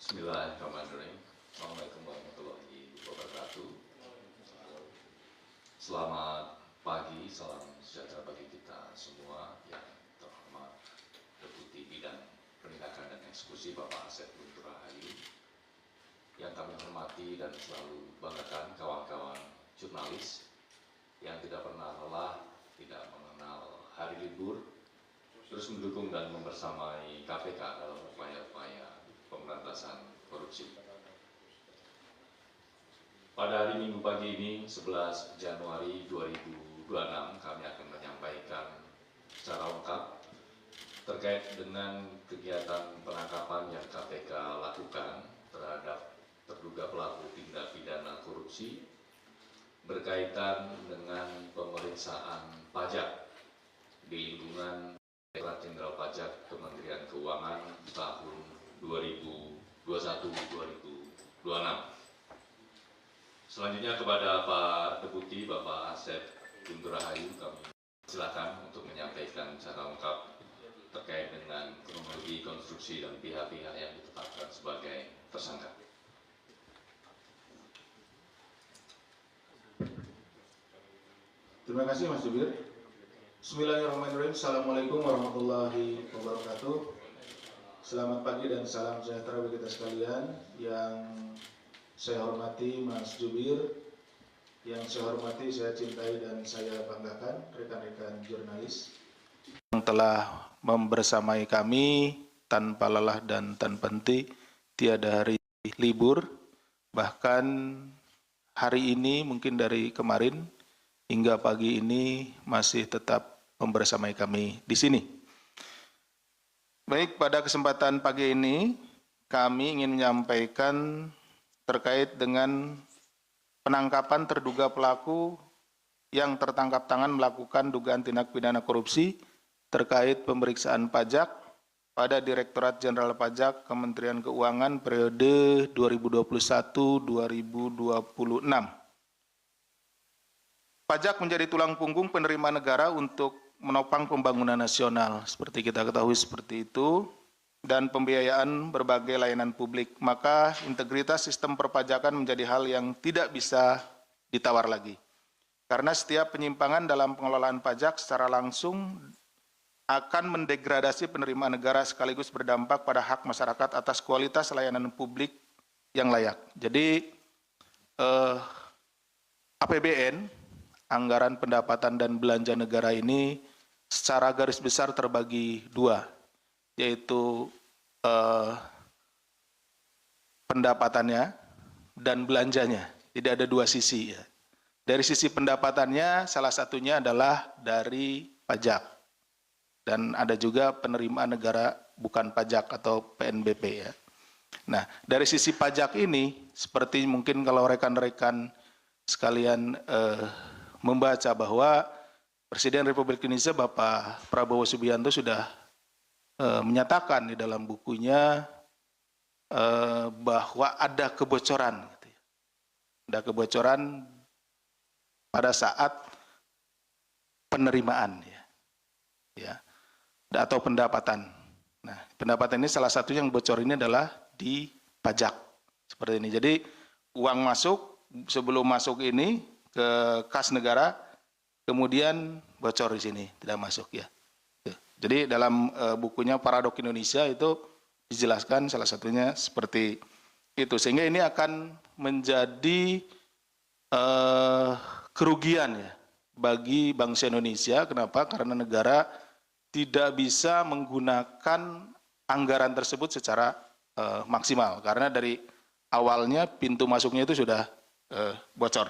Bismillahirrahmanirrahim. Assalamualaikum warahmatullahi wabarakatuh. Selamat pagi, salam sejahtera bagi kita semua. Yang terhormat Deputi Bidang Penindakan dan Eksekusi Bapak Asep Guntur Rahayu, yang kami hormati dan selalu banggakan kawan-kawan jurnalis yang tidak pernah lelah, tidak mengenal hari libur, terus mendukung dan membersamai KPK dalam upaya-upaya pemberantasan korupsi. Pada hari Minggu pagi ini, 11 Januari 2026, kami akan menyampaikan secara lengkap terkait dengan kegiatan penangkapan yang KPK lakukan terhadap terduga pelaku tindak pidana korupsi berkaitan dengan pemeriksaan pajak di lingkungan Direktorat Jenderal Pajak Kementerian Keuangan tahun 2021-2026. Selanjutnya kepada Pak Deputi Bapak Asep Guntur Rahayu, kami silakan untuk menyampaikan secara lengkap terkait dengan kronologi konstruksi dan pihak-pihak yang ditetapkan sebagai tersangka. Terima kasih Mas Jubir. Bismillahirrahmanirrahim. Assalamualaikum warahmatullahi wabarakatuh. Selamat pagi dan salam sejahtera bagi kita sekalian. Yang saya hormati Mas Jubir, yang saya hormati, saya cintai dan saya banggakan rekan-rekan jurnalis yang telah membersamai kami tanpa lelah dan tanpa henti, tiada hari libur. Bahkan hari ini mungkin dari kemarin hingga pagi ini masih tetap membersamai kami di sini. Baik, pada kesempatan pagi ini kami ingin menyampaikan terkait dengan penangkapan terduga pelaku yang tertangkap tangan melakukan dugaan tindak pidana korupsi terkait pemeriksaan pajak pada Direktorat Jenderal Pajak Kementerian Keuangan periode 2021-2026. Pajak menjadi tulang punggung penerimaan negara untuk menopang pembangunan nasional, seperti kita ketahui seperti itu, dan pembiayaan berbagai layanan publik. Maka integritas sistem perpajakan menjadi hal yang tidak bisa ditawar lagi. Karena setiap penyimpangan dalam pengelolaan pajak secara langsung akan mendegradasi penerimaan negara sekaligus berdampak pada hak masyarakat atas kualitas layanan publik yang layak. Jadi APBN, anggaran pendapatan dan belanja negara ini secara garis besar terbagi dua, yaitu pendapatannya dan belanjanya. Tidak ada dua sisi ya. Dari sisi pendapatannya salah satunya adalah dari pajak, dan ada juga penerimaan negara bukan pajak atau PNBP ya. Nah, dari sisi pajak ini seperti mungkin kalau rekan-rekan sekalian membaca bahwa Presiden Republik Indonesia Bapak Prabowo Subianto sudah menyatakan di dalam bukunya bahwa ada kebocoran, gitu ya. Ada kebocoran pada saat penerimaan ya, atau pendapatan. Nah, pendapatan ini salah satu yang bocor ini adalah di pajak seperti ini. Jadi uang masuk, sebelum masuk ini ke kas negara, kemudian bocor di sini, tidak masuk ya. Jadi dalam bukunya Paradok Indonesia itu dijelaskan salah satunya seperti itu. Sehingga ini akan menjadi kerugian ya bagi bangsa Indonesia. Kenapa? Karena negara tidak bisa menggunakan anggaran tersebut secara maksimal. Karena dari awalnya pintu masuknya itu sudah bocor.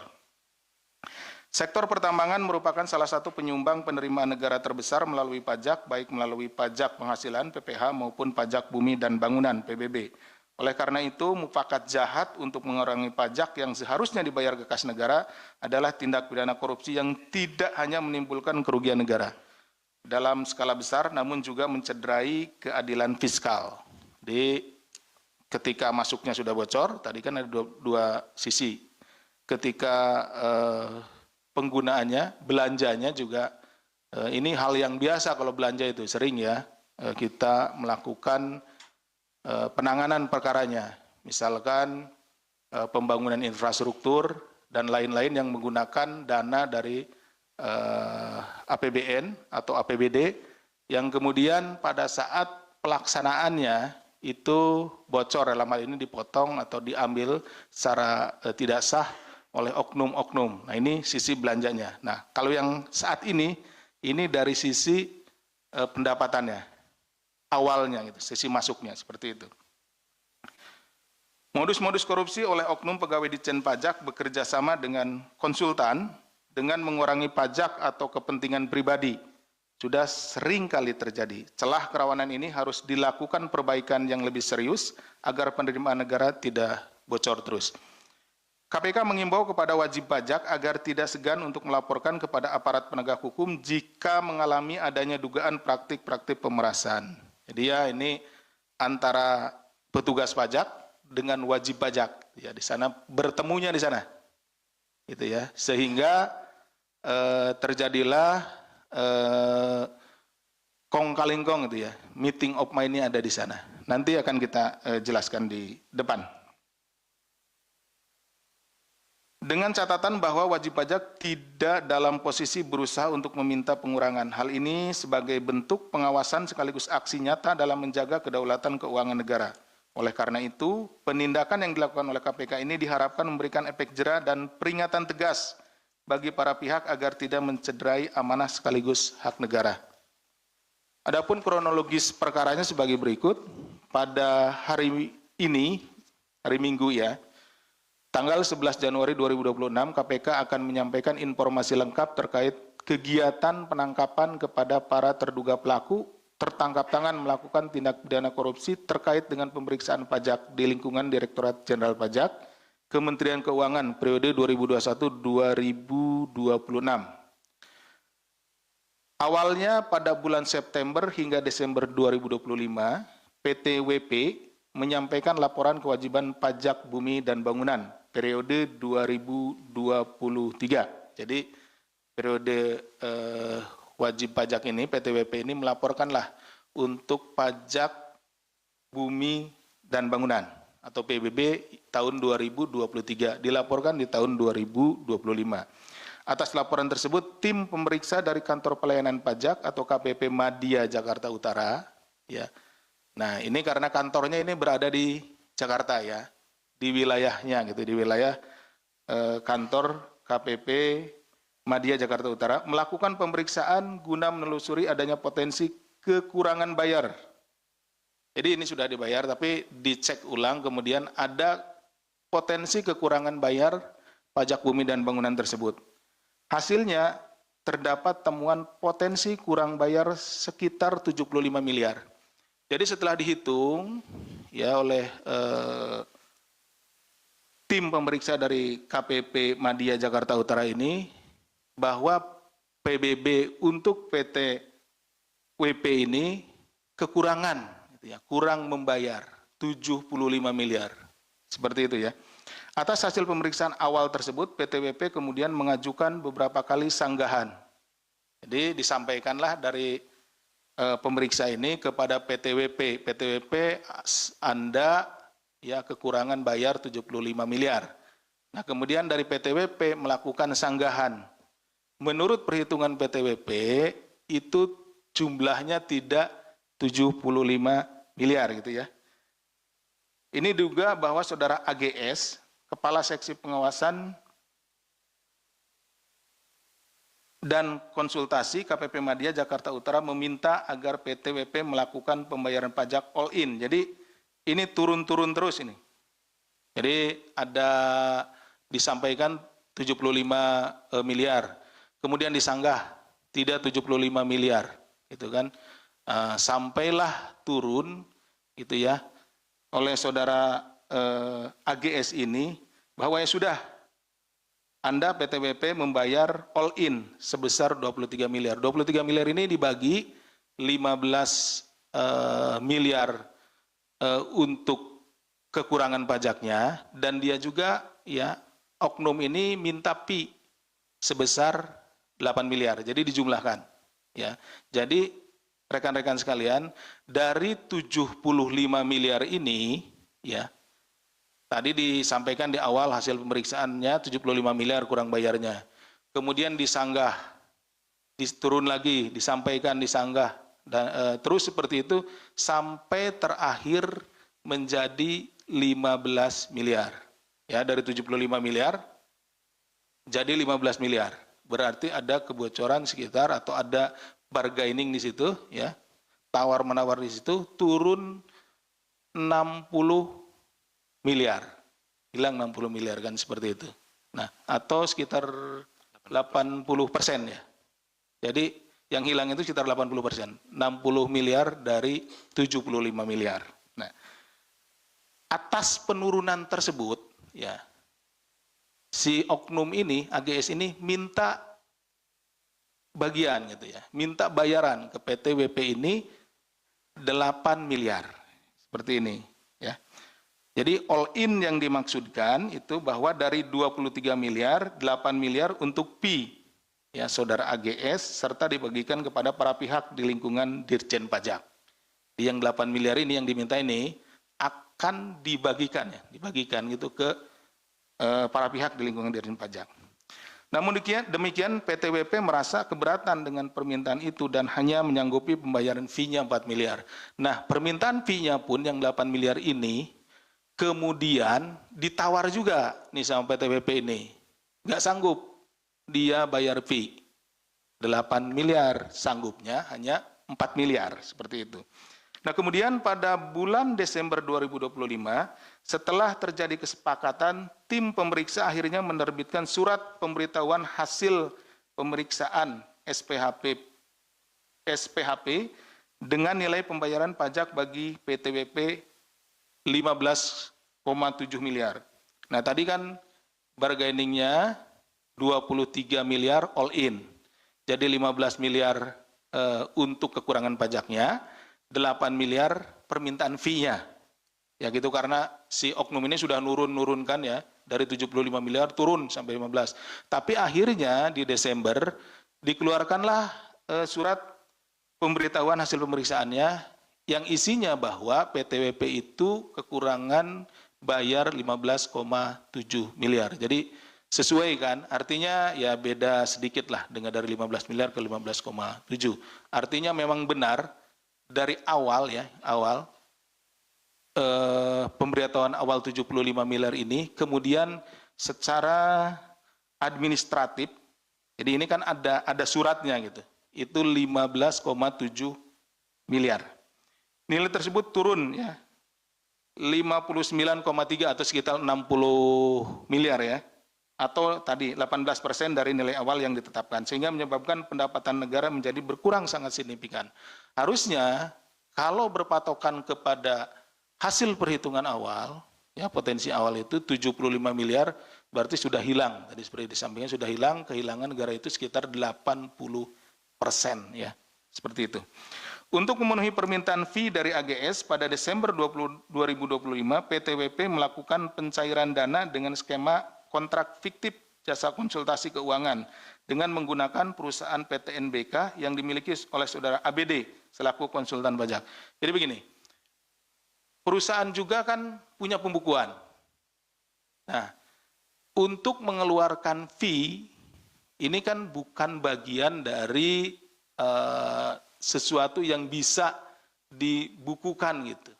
Sektor pertambangan merupakan salah satu penyumbang penerimaan negara terbesar melalui pajak, baik melalui pajak penghasilan PPH maupun pajak bumi dan bangunan PBB. Oleh karena itu, mufakat jahat untuk mengurangi pajak yang seharusnya dibayar ke kas negara adalah tindak pidana korupsi yang tidak hanya menimbulkan kerugian negara dalam skala besar, namun juga mencederai keadilan fiskal. Ketika masuknya sudah bocor, tadi kan ada dua sisi. Ketika penggunaannya, belanjanya juga ini hal yang biasa kalau belanja itu sering ya kita melakukan penanganan perkaranya. misalkan pembangunan infrastruktur dan lain-lain yang menggunakan dana dari APBN atau APBD yang kemudian pada saat pelaksanaannya itu bocor, dalam hal ini dipotong atau diambil secara tidak sah oleh oknum-oknum. Nah, ini sisi belanjanya. Nah, kalau yang saat ini dari sisi pendapatannya, awalnya gitu, sisi masuknya seperti itu. Modus-modus korupsi oleh oknum pegawai Ditjen Pajak bekerja sama dengan konsultan dengan mengurangi pajak atau kepentingan pribadi. Sudah sering kali terjadi. Celah kerawanan ini harus dilakukan perbaikan yang lebih serius agar penerimaan negara tidak bocor terus. KPK mengimbau kepada wajib pajak agar tidak segan untuk melaporkan kepada aparat penegak hukum jika mengalami adanya dugaan praktik-praktik pemerasan. Jadi ya ini antara petugas pajak dengan wajib pajak, ya di sana bertemunya di sana, gitu ya, sehingga terjadilah kong kaling kong itu ya, meeting of mind-nya ada di sana. Nanti akan kita jelaskan di depan. Dengan catatan bahwa wajib pajak tidak dalam posisi berusaha untuk meminta pengurangan. Hal ini sebagai bentuk pengawasan sekaligus aksi nyata dalam menjaga kedaulatan keuangan negara. Oleh karena itu, penindakan yang dilakukan oleh KPK ini diharapkan memberikan efek jera dan peringatan tegas bagi para pihak agar tidak mencederai amanah sekaligus hak negara. Adapun kronologis perkaranya sebagai berikut. Pada hari ini, hari Minggu ya, tanggal 11 Januari 2026, KPK akan menyampaikan informasi lengkap terkait kegiatan penangkapan kepada para terduga pelaku tertangkap tangan melakukan tindak pidana korupsi terkait dengan pemeriksaan pajak di lingkungan Direktorat Jenderal Pajak, Kementerian Keuangan periode 2021-2026. Awalnya pada bulan September hingga Desember 2025, PTWP menyampaikan laporan kewajiban pajak bumi dan bangunan periode 2023. Jadi periode wajib pajak ini, PTWP ini melaporkanlah untuk pajak bumi dan bangunan atau PBB tahun 2023, dilaporkan di tahun 2025. Atas laporan tersebut, tim pemeriksa dari Kantor Pelayanan Pajak atau KPP Madya Jakarta Utara, ya. Nah, ini karena kantornya ini berada di Jakarta ya, di wilayahnya gitu, di wilayah kantor KPP Madya Jakarta Utara melakukan pemeriksaan guna menelusuri adanya potensi kekurangan bayar. Jadi ini sudah dibayar tapi dicek ulang, kemudian ada potensi kekurangan bayar pajak bumi dan bangunan tersebut. Hasilnya terdapat temuan potensi kurang bayar sekitar 75 miliar. Jadi setelah dihitung ya oleh tim pemeriksa dari KPP Madya Jakarta Utara ini, bahwa PBB untuk PT WP ini kekurangan, gitu ya, kurang membayar 75 miliar, seperti itu ya. Atas hasil pemeriksaan awal tersebut, PT WP kemudian mengajukan beberapa kali sanggahan. Jadi disampaikanlah dari pemeriksa ini kepada PT WP, Anda ya kekurangan bayar 75 miliar. Nah kemudian dari PT WP melakukan sanggahan. Menurut perhitungan PTWP itu jumlahnya tidak 75 miliar gitu ya. Ini juga bahwa saudara AGS, Kepala Seksi Pengawasan dan Konsultasi KPP Madya Jakarta Utara meminta agar PTWP melakukan pembayaran pajak all in. Jadi ini turun-turun terus ini. Jadi ada disampaikan 75 miliar. Kemudian disanggah tidak 75 miliar, gitu kan, sampailah turun, gitu ya, oleh saudara AGS ini bahwa ya sudah, Anda PTWP membayar all in sebesar 23 miliar. 23 miliar ini dibagi 15 miliar untuk kekurangan pajaknya dan dia juga ya oknum ini minta pi sebesar 8 miliar, jadi dijumlahkan. Ya, jadi rekan-rekan sekalian, dari 75 miliar ini, ya, Tadi disampaikan di awal hasil pemeriksaannya 75 miliar kurang bayarnya. Kemudian disanggah, turun lagi, disampaikan, disanggah, dan terus seperti itu sampai terakhir menjadi 15 miliar. Ya, dari 75 miliar jadi 15 miliar. Berarti ada kebocoran sekitar atau ada bargaining di situ, ya. Tawar-menawar di situ turun 60 miliar. Hilang 60 miliar kan seperti itu. Nah, atau sekitar 80% ya. Jadi yang hilang itu sekitar 80%. 60 miliar dari 75 miliar. Nah, atas penurunan tersebut, ya, si oknum ini, AGS ini minta bagian gitu ya, minta bayaran ke PT WP ini 8 miliar. Seperti ini, ya. Jadi all in yang dimaksudkan itu bahwa dari 23 miliar, 8 miliar untuk P, ya, saudara AGS, serta dibagikan kepada para pihak di lingkungan Dirjen Pajak. Yang 8 miliar ini yang diminta ini akan dibagikan, ya, dibagikan gitu ke para pihak di lingkungan Dirjen Pajak. Namun demikian PT WP merasa keberatan dengan permintaan itu dan hanya menyanggupi pembayaran fee-nya 4 miliar. Nah, permintaan fee-nya pun yang 8 miliar ini kemudian ditawar juga nih sama PT WP ini. Nggak sanggup dia bayar fee 8 miliar, sanggupnya hanya 4 miliar, seperti itu. Nah, kemudian pada bulan Desember 2025, setelah terjadi kesepakatan, tim pemeriksa akhirnya menerbitkan surat pemberitahuan hasil pemeriksaan SPHP dengan nilai pembayaran pajak bagi PT WP 15,7 miliar. Nah, tadi kan bargainingnya 23 miliar all in. Jadi 15 miliar untuk kekurangan pajaknya, 8 miliar permintaan fee-nya. Ya gitu, karena si oknum ini sudah nurunkan ya, dari 75 miliar turun sampai 15. Tapi akhirnya di Desember dikeluarkanlah surat pemberitahuan hasil pemeriksaannya yang isinya bahwa PT WP itu kekurangan bayar 15,7 miliar. Jadi sesuai kan, artinya ya beda sedikit lah dengan dari 15 miliar ke 15,7. Artinya memang benar dari awal ya, pemberitahuan awal 75 miliar ini kemudian secara administratif, jadi ini kan ada suratnya gitu, itu 15,7 miliar. Nilai tersebut turun ya, 59,3 atau sekitar 60 miliar ya, atau tadi 18% dari nilai awal yang ditetapkan, sehingga menyebabkan pendapatan negara menjadi berkurang sangat signifikan. Harusnya kalau berpatokan kepada hasil perhitungan awal, ya potensi awal itu 75 miliar, berarti sudah hilang. Tadi seperti di sampingnya sudah hilang, kehilangan negara itu sekitar 80% ya, seperti itu. Untuk memenuhi permintaan fee dari AGS pada Desember 2025, PT WP melakukan pencairan dana dengan skema kontrak fiktif jasa konsultasi keuangan dengan menggunakan perusahaan PT NBK yang dimiliki oleh saudara ABD selaku konsultan pajak. Jadi begini, perusahaan juga kan punya pembukuan. Nah, untuk mengeluarkan fee, ini kan bukan bagian dari sesuatu yang bisa dibukukan gitu.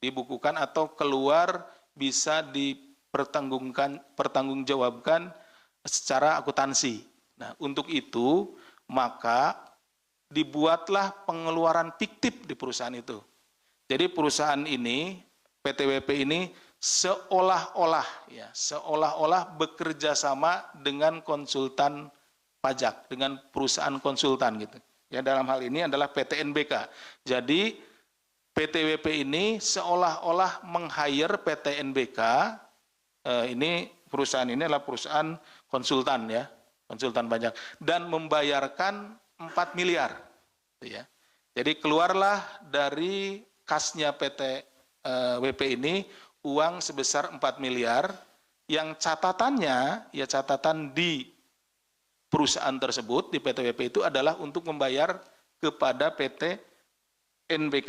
Dibukukan atau keluar bisa pertanggungjawabkan secara akuntansi. Nah, untuk itu maka dibuatlah pengeluaran fiktif di perusahaan itu. Jadi perusahaan ini, PT WP ini seolah-olah bekerja sama dengan konsultan pajak, dengan perusahaan konsultan gitu. Ya, dalam hal ini adalah PT NBK. Jadi PT WP ini seolah-olah meng-hire PT NBK. Ini perusahaan ini adalah perusahaan konsultan ya, konsultan pajak, dan membayarkan 4 miliar. Ya. Jadi keluarlah dari kasnya PT WP ini uang sebesar 4 miliar yang catatannya, ya catatan di perusahaan tersebut, di PT WP itu adalah untuk membayar kepada PT NBK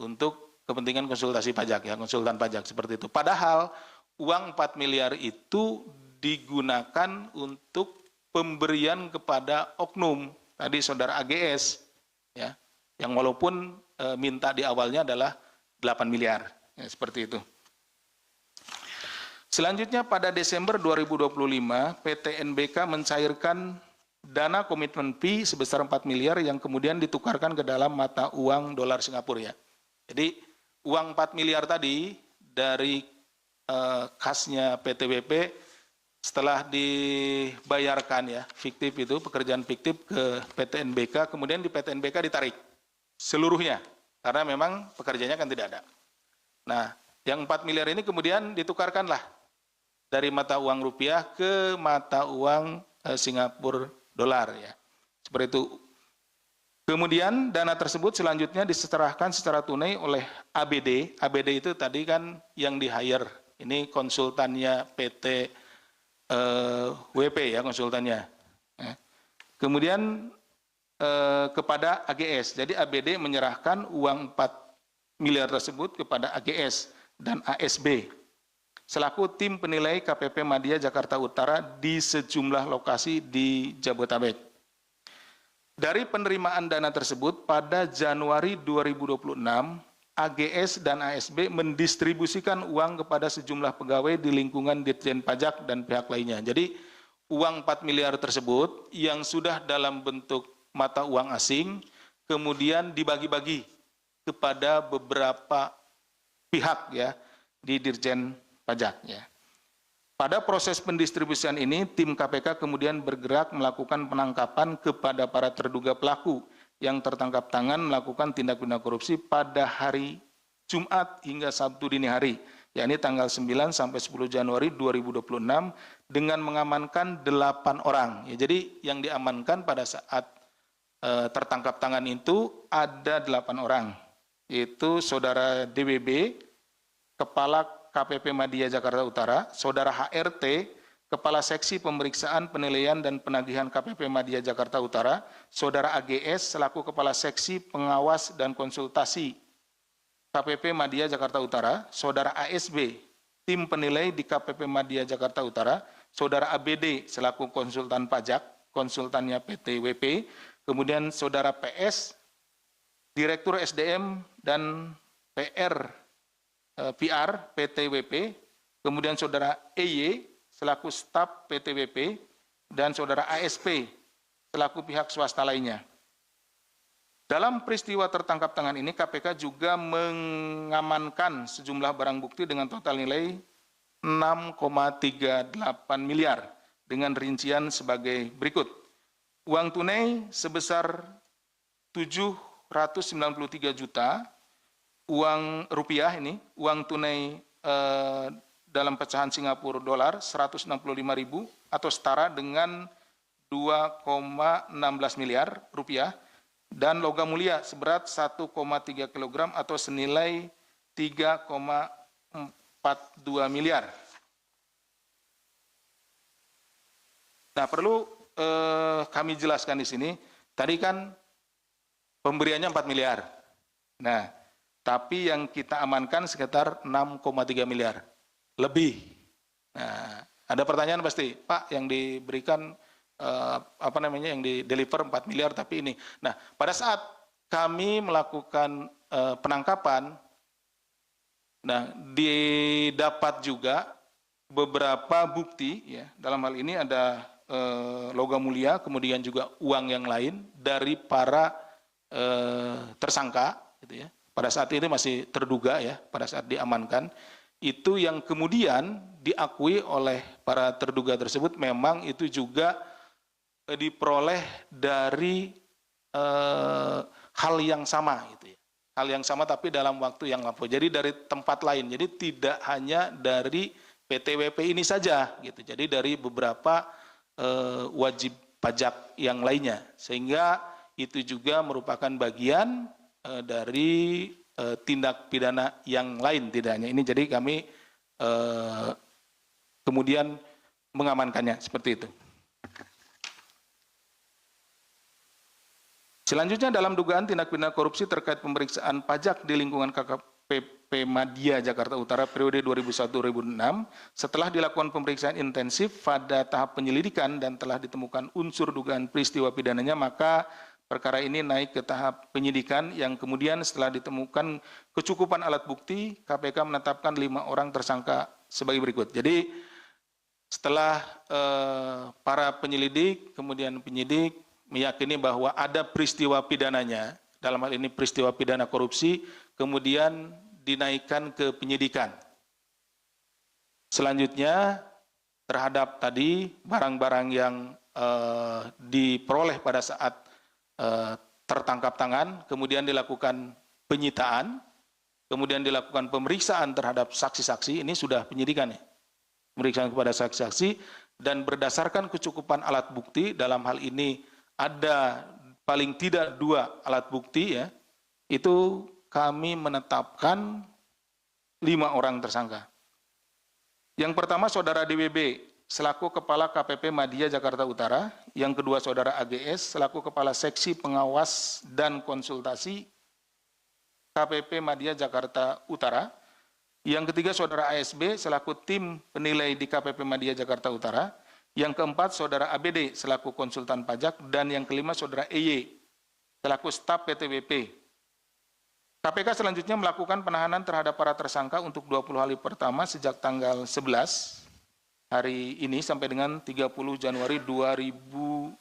untuk kepentingan konsultasi pajak ya, konsultan pajak seperti itu. Padahal uang 4 miliar itu digunakan untuk pemberian kepada oknum, tadi saudara AGS, ya, yang walaupun minta di awalnya adalah 8 miliar, ya, seperti itu. Selanjutnya pada Desember 2025, PT NBK mencairkan dana komitmen fee sebesar 4 miliar yang kemudian ditukarkan ke dalam mata uang dolar Singapura, ya. Jadi uang 4 miliar tadi dari kasnya PTWP setelah dibayarkan, ya, fiktif itu, pekerjaan fiktif ke PT NBK, kemudian di PT NBK ditarik seluruhnya karena memang pekerjaannya kan tidak ada. Nah, yang 4 miliar ini kemudian ditukarkanlah dari mata uang rupiah ke mata uang Singapura dolar, ya. Seperti itu. Kemudian dana tersebut selanjutnya diserahkan secara tunai oleh ABD. ABD itu tadi kan yang di-hire. Ini konsultannya PT WP, ya, konsultannya. Kemudian kepada AGS. Jadi ABD menyerahkan uang 4 miliar tersebut kepada AGS dan ASB selaku tim penilai KPP Madya Jakarta Utara di sejumlah lokasi di Jabodetabek. Dari penerimaan dana tersebut pada Januari 2026, AGS dan ASB mendistribusikan uang kepada sejumlah pegawai di lingkungan Ditjen Pajak dan pihak lainnya. Jadi uang 4 miliar tersebut yang sudah dalam bentuk mata uang asing kemudian dibagi-bagi kepada beberapa pihak, ya, di Ditjen Pajak, ya. Pada proses pendistribusian ini, tim KPK kemudian bergerak melakukan penangkapan kepada para terduga pelaku yang tertangkap tangan melakukan tindak pidana korupsi pada hari Jumat hingga Sabtu dini hari, yakni tanggal 9 sampai 10 Januari 2026 dengan mengamankan 8 orang. Ya, jadi yang diamankan pada saat tertangkap tangan itu ada 8 orang, yaitu Saudara DWB, Kepala KPP Madya Jakarta Utara, Saudara HRT, Kepala Seksi Pemeriksaan, Penilaian, dan Penagihan KPP Madya Jakarta Utara, Saudara AGS selaku Kepala Seksi Pengawas dan Konsultasi KPP Madya Jakarta Utara, Saudara ASB, Tim Penilai di KPP Madya Jakarta Utara, Saudara ABD selaku Konsultan Pajak, konsultannya PT WP, kemudian Saudara PS, Direktur SDM dan PR PT WP, kemudian Saudara EY selaku staf PT WP, dan Saudara ASP selaku pihak swasta lainnya. Dalam peristiwa tertangkap tangan ini, KPK juga mengamankan sejumlah barang bukti dengan total nilai 6,38 miliar dengan rincian sebagai berikut. Uang tunai sebesar 793 juta, uang rupiah ini, uang tunai dalam pecahan Singapura dolar 165.000 atau setara dengan 2,16 miliar rupiah, dan logam mulia seberat 1,3 kg atau senilai 3,42 miliar. Nah, perlu kami jelaskan di sini, tadi kan pemberiannya 4 miliar. Nah, tapi yang kita amankan sekitar 6,3 miliar lebih. Nah, ada pertanyaan pasti, Pak, yang diberikan yang di deliver 4 miliar tapi ini. Nah, pada saat kami melakukan penangkapan, nah, didapat juga beberapa bukti, ya. Dalam hal ini ada logam mulia, kemudian juga uang yang lain dari para tersangka, gitu ya. Pada saat ini masih terduga, ya, pada saat diamankan, itu yang kemudian diakui oleh para terduga tersebut memang itu juga diperoleh dari hal yang sama, gitu ya. Hal yang sama tapi dalam waktu yang lampau. Jadi dari tempat lain. Jadi tidak hanya dari PTWP ini saja, gitu. Jadi dari beberapa wajib pajak yang lainnya. Sehingga itu juga merupakan bagian dari tindak pidana yang lain, tidak hanya ini. Jadi kami kemudian mengamankannya seperti itu. Selanjutnya dalam dugaan tindak pidana korupsi terkait pemeriksaan pajak di lingkungan KPP Madya Jakarta Utara periode 2001-2006, setelah dilakukan pemeriksaan intensif pada tahap penyelidikan dan telah ditemukan unsur dugaan peristiwa pidananya, maka perkara ini naik ke tahap penyidikan yang kemudian setelah ditemukan kecukupan alat bukti, KPK menetapkan 5 orang tersangka sebagai berikut. Jadi setelah para penyelidik, kemudian penyidik meyakini bahwa ada peristiwa pidananya, dalam hal ini peristiwa pidana korupsi, kemudian dinaikkan ke penyidikan. Selanjutnya terhadap tadi barang-barang yang diperoleh pada saat tertangkap tangan, kemudian dilakukan penyitaan, kemudian dilakukan pemeriksaan terhadap saksi-saksi, ini sudah penyidikan ya, pemeriksaan kepada saksi-saksi, dan berdasarkan kecukupan alat bukti, dalam hal ini ada paling tidak 2 alat bukti ya, itu kami menetapkan 5 orang tersangka. Yang pertama saudara DWB selaku Kepala KPP Madya Jakarta Utara, yang kedua saudara AGS selaku Kepala Seksi Pengawas dan Konsultasi KPP Madya Jakarta Utara, yang ketiga saudara ASB selaku tim penilai di KPP Madya Jakarta Utara, yang keempat saudara ABD selaku konsultan pajak, dan yang kelima saudara EY selaku staf PTWP. KPK selanjutnya melakukan penahanan terhadap para tersangka untuk 20 hari pertama sejak tanggal 11 hari ini sampai dengan 30 Januari 2026.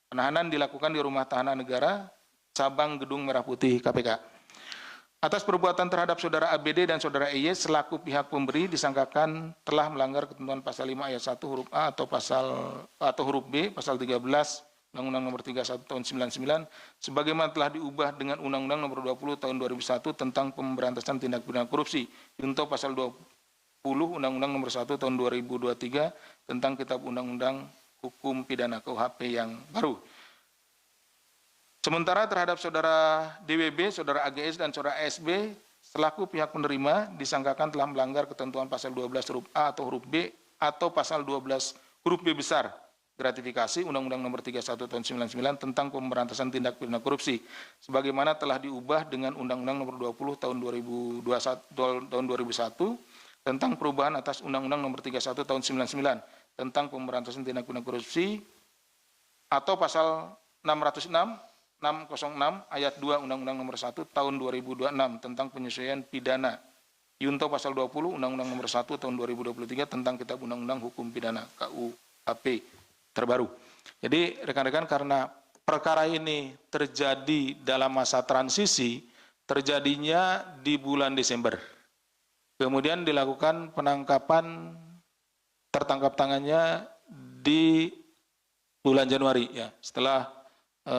Penahanan dilakukan di Rumah Tahanan Negara, Cabang Gedung Merah Putih KPK. Atas perbuatan terhadap saudara ABD dan saudara EY selaku pihak pemberi disangkakan telah melanggar ketentuan pasal 5 ayat 1 huruf A atau huruf B pasal 13 Undang-Undang Nomor 31 Tahun 99 sebagaimana telah diubah dengan Undang-Undang Nomor 20 Tahun 2001 tentang pemberantasan tindak pidana korupsi, junto pasal 20 Undang-Undang Nomor 1 Tahun 2023 tentang Kitab Undang-Undang Hukum Pidana KUHP yang baru. Sementara terhadap saudara DWB, saudara AGS, dan saudara ASB selaku pihak penerima disangkakan telah melanggar ketentuan pasal 12 huruf A atau huruf B atau pasal 12 huruf B besar gratifikasi Undang-Undang Nomor 31 Tahun 99 tentang pemberantasan tindak pidana korupsi sebagaimana telah diubah dengan Undang-Undang Nomor 20 Tahun 2001 tentang perubahan atas Undang-Undang Nomor 31 Tahun 99 tentang pemberantasan tindak pidana korupsi atau pasal 606 ayat 2 Undang-Undang Nomor 1 Tahun 2026 tentang penyesuaian pidana, junto pasal 20 Undang-Undang Nomor 1 Tahun 2023 tentang Kitab Undang-Undang Hukum Pidana KUHP terbaru. Jadi rekan-rekan, karena perkara ini terjadi dalam masa transisi, terjadinya di bulan Desember. Kemudian dilakukan penangkapan, tertangkap tangannya di bulan Januari ya, setelah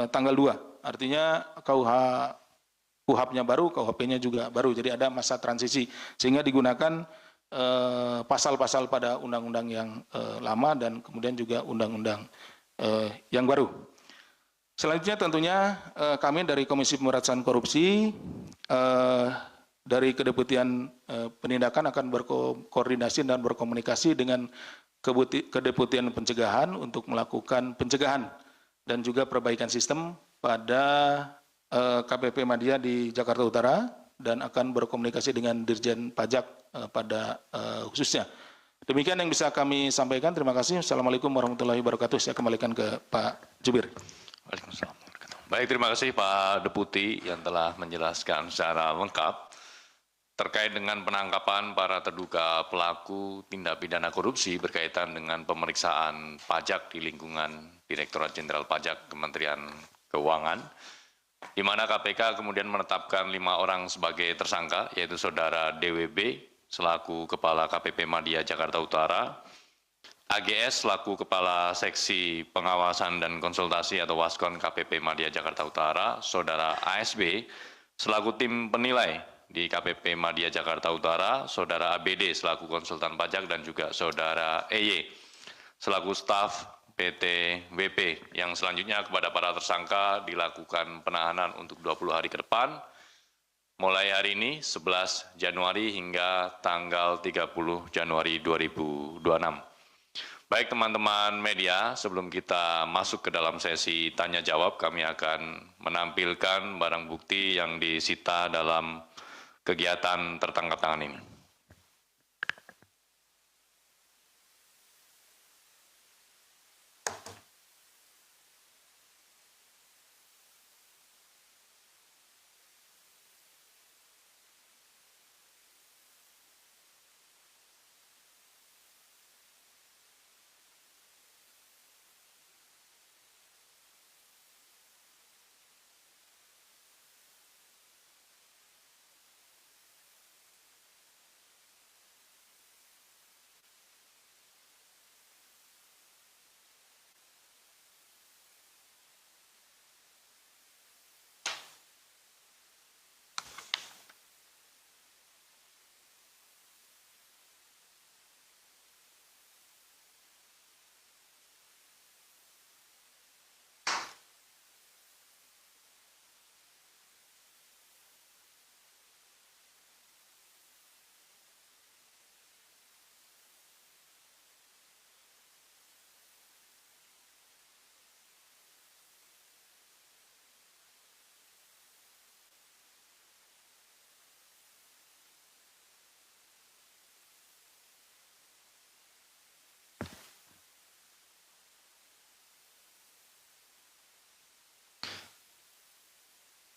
tanggal 2. Artinya KUHP-nya baru, KUHP-nya juga baru. Jadi ada masa transisi sehingga digunakan pasal-pasal pada undang-undang yang lama dan kemudian juga undang-undang yang baru. Selanjutnya tentunya kami dari Komisi Pemberantasan Korupsi dari Kedeputian Penindakan akan berkoordinasi dan berkomunikasi dengan Kedeputian Pencegahan untuk melakukan pencegahan dan juga perbaikan sistem pada KPP Madya di Jakarta Utara dan akan berkomunikasi dengan Dirjen Pajak pada khususnya. Demikian yang bisa kami sampaikan. Terima kasih. Assalamualaikum warahmatullahi wabarakatuh. Saya kembalikan ke Pak Jubir. Waalaikumsalam. Baik, terima kasih Pak Deputi yang telah menjelaskan secara lengkap terkait dengan penangkapan para terduga pelaku tindak pidana korupsi berkaitan dengan pemeriksaan pajak di lingkungan Direktorat Jenderal Pajak Kementerian Keuangan, di mana KPK kemudian menetapkan 5 orang sebagai tersangka, yaitu saudara DWB selaku Kepala KPP Madya Jakarta Utara, AGS selaku Kepala Seksi Pengawasan dan Konsultasi atau Waskon KPP Madya Jakarta Utara, saudara ASB selaku tim penilai di KPP Madya Jakarta Utara, saudara ABD selaku konsultan pajak, dan juga saudara EY selaku staf PTWP. Yang selanjutnya kepada para tersangka dilakukan penahanan untuk 20 hari ke depan, mulai hari ini 11 Januari hingga tanggal 30 Januari 2026. Baik teman-teman media, sebelum kita masuk ke dalam sesi tanya jawab, kami akan menampilkan barang bukti yang disita dalam kegiatan tertangkap tangan ini.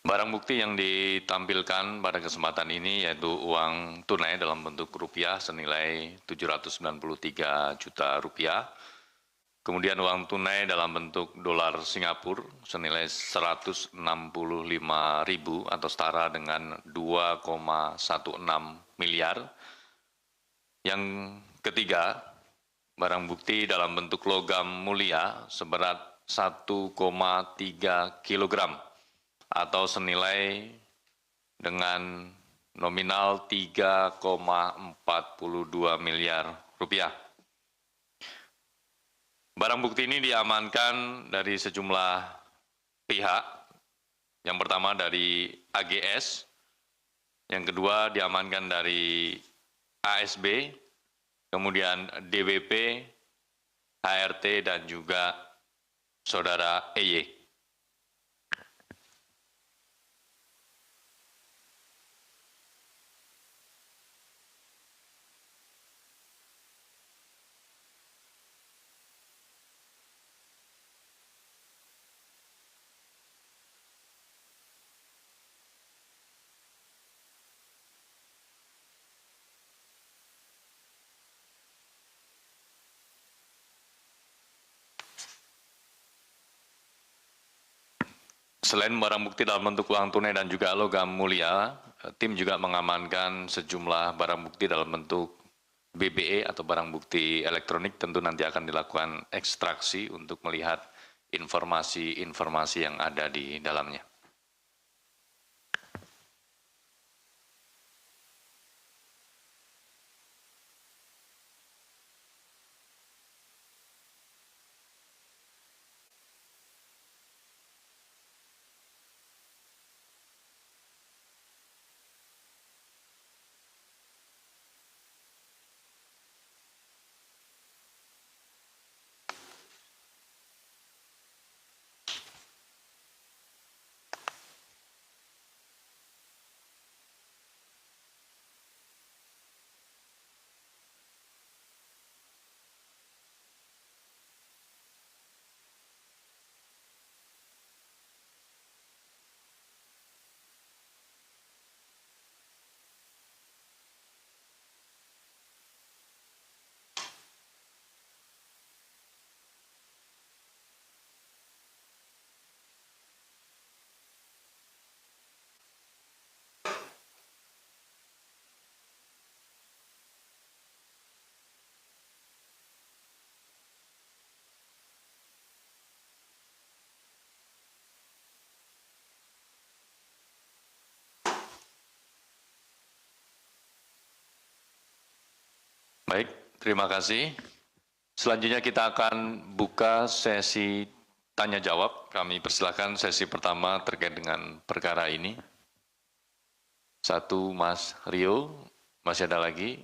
Barang bukti yang ditampilkan pada kesempatan ini yaitu uang tunai dalam bentuk rupiah senilai 793 juta rupiah, kemudian uang tunai dalam bentuk dolar Singapura senilai 165.000 atau setara dengan 2,16 miliar. Yang ketiga, barang bukti dalam bentuk logam mulia seberat 1,3 kilogram atau senilai dengan nominal 3,42 miliar rupiah. Barang bukti ini diamankan dari sejumlah pihak. Yang pertama dari AGS, yang kedua diamankan dari ASB, kemudian DWP, HRT, dan juga saudara EY. Selain barang bukti dalam bentuk uang tunai dan juga logam mulia, tim juga mengamankan sejumlah barang bukti dalam bentuk BBE atau barang bukti elektronik. Tentu nanti akan dilakukan ekstraksi untuk melihat informasi-informasi yang ada di dalamnya. Baik, terima kasih. Selanjutnya kita akan buka sesi tanya jawab. Kami persilakan sesi pertama terkait dengan perkara ini. Satu, Mas Rio. Masih ada lagi?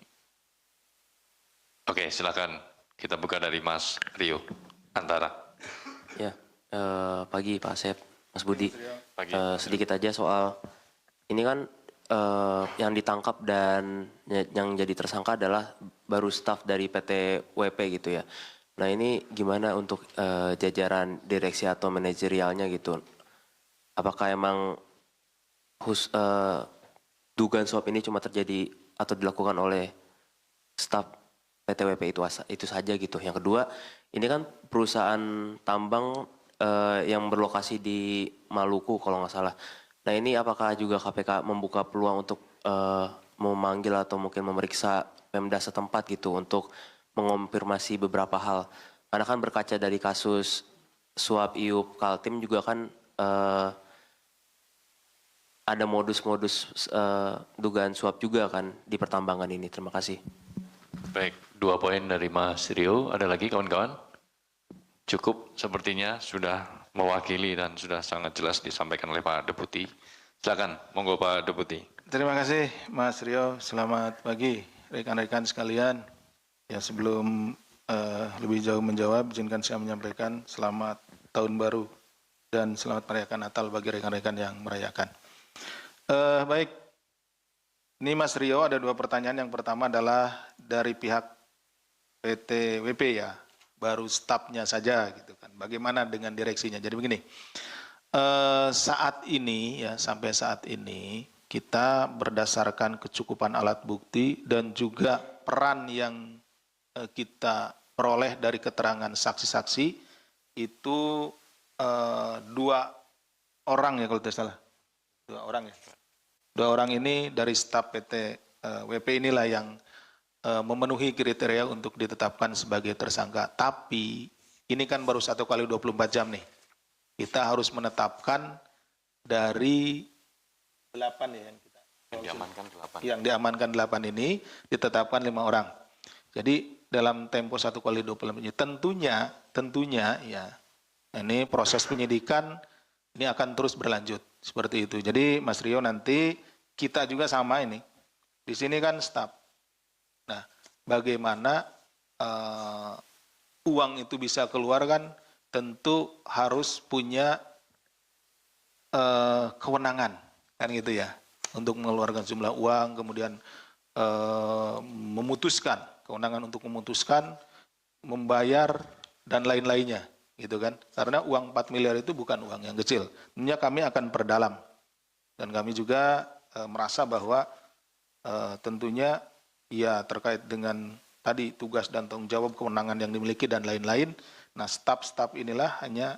Oke, silakan. Kita buka dari Mas Rio Antara. Ya, pagi Pak Asep, Mas Budi. Pagi. Sedikit aja soal ini kan yang ditangkap dan yang jadi tersangka adalah baru staf dari PT WP gitu ya. Nah ini gimana untuk jajaran direksi atau manajerialnya gitu? Apakah emang dugaan suap ini cuma terjadi atau dilakukan oleh staf PT WP itu saja gitu. Yang kedua, ini kan perusahaan tambang yang berlokasi di Maluku kalau nggak salah. Nah ini apakah juga KPK membuka peluang untuk memanggil atau mungkin memeriksa Pemda setempat gitu untuk mengonfirmasi beberapa hal. Karena kan berkaca dari kasus suap IUP Kaltim juga kan ada modus-modus dugaan suap juga kan di pertambangan ini. Terima kasih. Baik, 2 poin dari Mas Rio. Ada lagi kawan-kawan? Cukup sepertinya sudah mewakili dan sudah sangat jelas disampaikan oleh Pak Deputi. Silakan, monggo Pak Deputi. Terima kasih Mas Rio. Selamat pagi rekan-rekan sekalian. Ya sebelum lebih jauh menjawab, izinkan saya menyampaikan selamat tahun baru dan selamat merayakan Natal bagi rekan-rekan yang merayakan. Baik, ini Mas Rio ada 2 pertanyaan. Yang pertama adalah dari pihak PT WP ya, baru stafnya saja gitu kan. Bagaimana dengan direksinya? Jadi begini, saat ini ya sampai saat ini kita berdasarkan kecukupan alat bukti dan juga peran yang kita peroleh dari keterangan saksi-saksi itu 2 orang ya kalau tidak salah, 2 orang ya. 2 orang ini dari staf PT WP inilah yang memenuhi kriteria untuk ditetapkan sebagai tersangka. Tapi ini kan baru 1 kali 24 jam nih. Kita harus menetapkan dari 8 ya yang kita Diamankan 8. yang diamankan 8 ini ditetapkan 5 orang. Jadi dalam tempo 1 kali 24 jam tentunya ya ini proses penyidikan ini akan terus berlanjut seperti itu. Jadi Mas Rio nanti kita juga sama ini. Di sini kan staf. Nah, bagaimana uang itu bisa keluar kan tentu harus punya kewenangan kan gitu ya untuk mengeluarkan jumlah uang, kemudian memutuskan, kewenangan untuk memutuskan, membayar dan lain-lainnya gitu kan. Karena uang 4 miliar itu bukan uang yang kecil. Tentunya kami akan perdalam dan kami juga merasa bahwa tentunya ya terkait dengan tadi tugas dan tanggung jawab kewenangan yang dimiliki dan lain-lain. Nah, staf-staf inilah hanya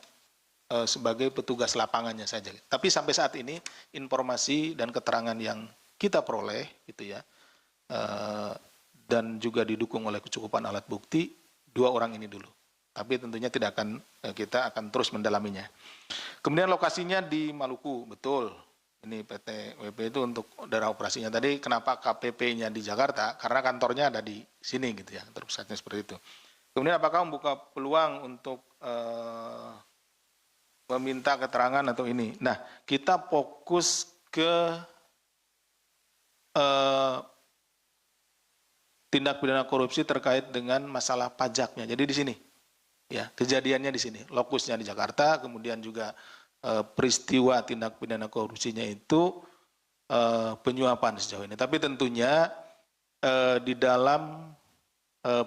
sebagai petugas lapangannya saja. Tapi sampai saat ini informasi dan keterangan yang kita peroleh gitu ya dan juga didukung oleh kecukupan alat bukti 2 orang ini dulu. Tapi tentunya kita akan terus mendalaminya. Kemudian lokasinya di Maluku, betul. Ini PT WP itu untuk daerah operasinya. Tadi kenapa KPP-nya di Jakarta? Karena kantornya ada di sini gitu ya, terpusatnya seperti itu. Kemudian apakah membuka peluang untuk meminta keterangan atau ini? Nah, kita fokus ke tindak pidana korupsi terkait dengan masalah pajaknya. Jadi di sini, ya kejadiannya di sini, lokusnya di Jakarta, kemudian juga peristiwa tindak pidana korupsinya itu penyuapan sejauh ini. Tapi tentunya di dalam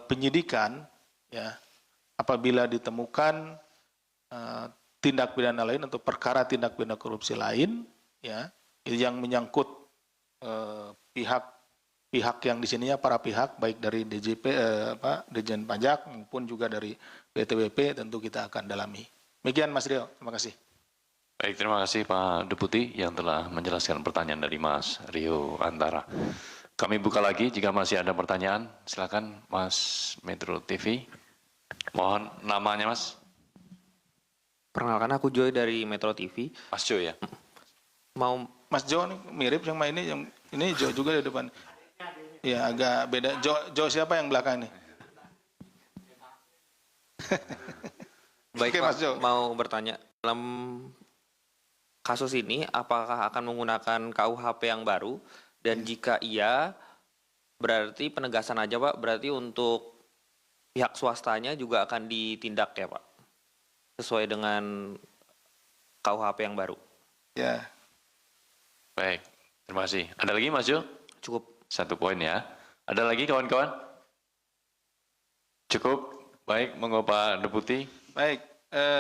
penyidikan, ya apabila ditemukan tindak pidana lain atau perkara tindak pidana korupsi lain, ya yang menyangkut pihak yang di sininya para pihak baik dari DJP Dirjen Pajak maupun juga dari PTWP tentu kita akan dalami. Demikian Mas Rio, terima kasih. Baik, terima kasih Pak Deputi yang telah menjelaskan pertanyaan dari Mas Rio Antara. Kami buka lagi jika masih ada pertanyaan. Silakan Mas Metro TV. Mohon namanya Mas. Perkenalkan aku Joy dari Metro TV. Mas Jo ya. Mau Mas Jo nih mirip sama ini, yang ini Jo juga di depan. Ya agak beda. Jo siapa yang belakang nih? baik Oke, Pak, Mas Jo. mau bertanya dalam kasus ini apakah akan menggunakan KUHP yang baru dan jika iya berarti penegasan aja Pak, berarti untuk pihak swastanya juga akan ditindak ya Pak sesuai dengan KUHP yang baru. Ya. Baik, Terima kasih. Ada lagi Mas Jo? Cukup. 1 poin ya. Ada lagi kawan-kawan? Cukup. Baik, monggo Pak Deputi. Baik,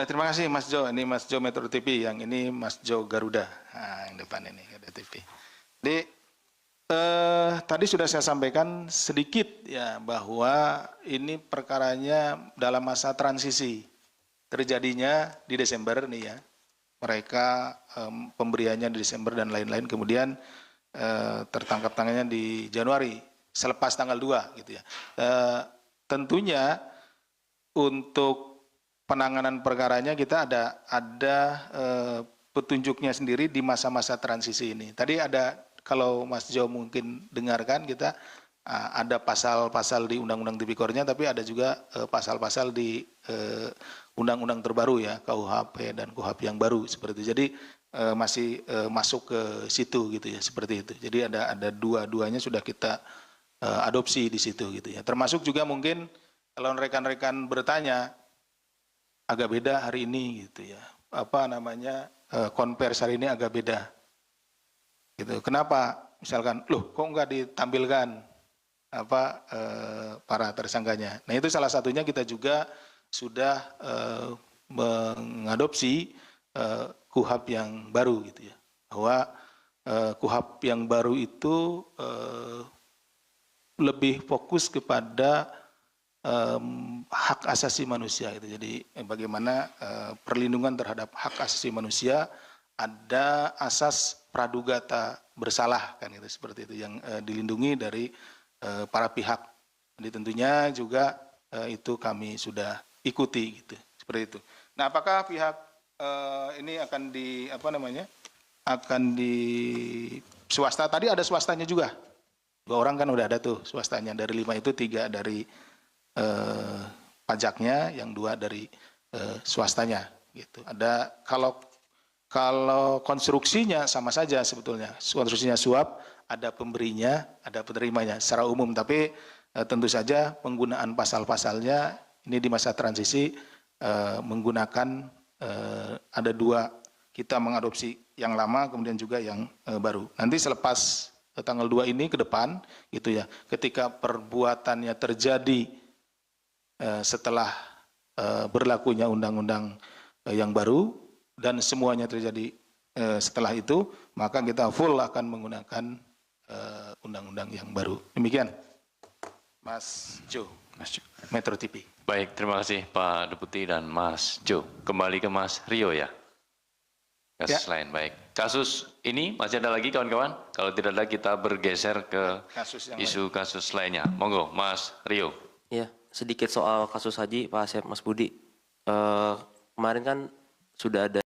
terima kasih Mas Jo. Ini Mas Jo Metro TV, yang ini Mas Jo Garuda. Nah, yang depan ini Garuda TV. Jadi tadi sudah saya sampaikan sedikit ya bahwa ini perkaranya dalam masa transisi. Terjadinya di Desember nih ya. Mereka pemberiannya di Desember dan lain-lain, kemudian tertangkap tangannya di Januari selepas tanggal 2 gitu ya. Tentunya untuk penanganan perkaranya kita ada petunjuknya sendiri di masa-masa transisi ini. Tadi ada, kalau Mas Jo mungkin dengarkan, kita ada pasal-pasal di Undang-Undang Tipikornya, tapi ada juga pasal-pasal di undang-undang terbaru ya, KUHP dan KUHP yang baru seperti itu. Jadi masih masuk ke situ gitu ya, seperti itu. Jadi ada dua-duanya sudah kita adopsi di situ gitu ya. Termasuk juga mungkin kalau rekan-rekan bertanya, agak beda hari ini gitu ya. Apa namanya, konvers hari ini agak beda. Gitu. Kenapa? Misalkan, loh kok nggak ditampilkan para tersangkanya. Nah itu salah satunya kita juga sudah mengadopsi KUHP yang baru gitu ya. Bahwa KUHP yang baru itu lebih fokus kepada hak asasi manusia itu. Jadi bagaimana perlindungan terhadap hak asasi manusia, ada asas pradugata bersalah kan itu, seperti itu yang dilindungi dari para pihak. Jadi tentunya juga itu kami sudah ikuti gitu, seperti itu. Nah, apakah pihak ini akan akan di swasta? Tadi ada swastanya juga. 2 orang kan udah ada tuh swastanya, dari 5 itu 3 dari pajaknya, yang 2 dari swastanya gitu. Ada kalau konstruksinya sama saja sebetulnya. Konstruksinya suap, ada pemberinya, ada penerimanya secara umum, tapi tentu saja penggunaan pasal-pasalnya ini di masa transisi menggunakan ada 2, kita mengadopsi yang lama kemudian juga yang baru. Nanti selepas tanggal 2 ini ke depan gitu ya, ketika perbuatannya terjadi setelah berlakunya undang-undang yang baru dan semuanya terjadi setelah itu, maka kita full akan menggunakan undang-undang yang baru. Demikian, Mas Jo, Metro TV. Baik, terima kasih Pak Deputi dan Mas Jo. Kembali ke Mas Rio ya. Kasus lain, baik. Kasus ini masih ada lagi kawan-kawan? Kalau tidak ada, kita bergeser ke isu kasus lainnya. Monggo, Mas Rio. Ya, sedikit soal kasus Haji, Pak Asep, Mas Budi. Kemarin kan sudah ada